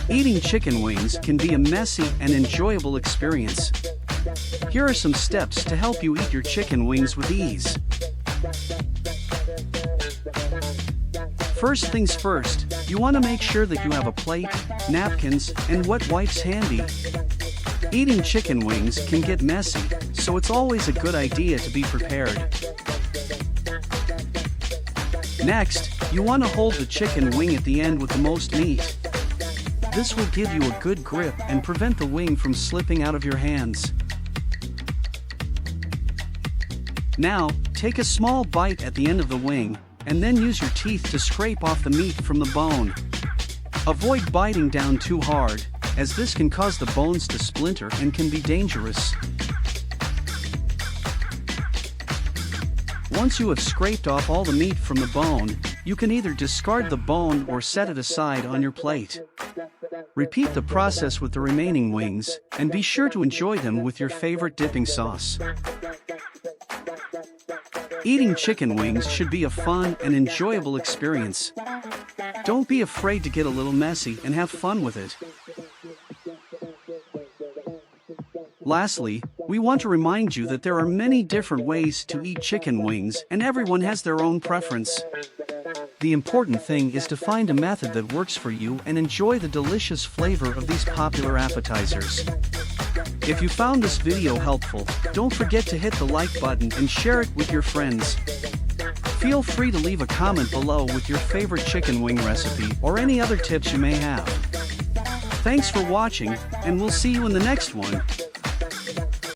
Eating chicken wings can be a messy and enjoyable experience. Here are some steps to help you eat your chicken wings with ease. First things first, you want to make sure that you have a plate, napkins, and wet wipes handy. Eating chicken wings can get messy, so it's always a good idea to be prepared. Next, you want to hold the chicken wing at the end with the most meat. This will give you a good grip and prevent the wing from slipping out of your hands. Now, take a small bite at the end of the wing, and then use your teeth to scrape off the meat from the bone. Avoid biting down too hard, as this can cause the bones to splinter and can be dangerous. Once you have scraped off all the meat from the bone, you can either discard the bone or set it aside on your plate. Repeat the process with the remaining wings, and be sure to enjoy them with your favorite dipping sauce. Eating chicken wings should be a fun and enjoyable experience. Don't be afraid to get a little messy and have fun with it. Lastly, we want to remind you that there are many different ways to eat chicken wings, and everyone has their own preference. The important thing is to find a method that works for you and enjoy the delicious flavor of these popular appetizers. If you found this video helpful, don't forget to hit the like button and share it with your friends. Feel free to leave a comment below with your favorite chicken wing recipe or any other tips you may have. Thanks for watching, and we'll see you in the next one.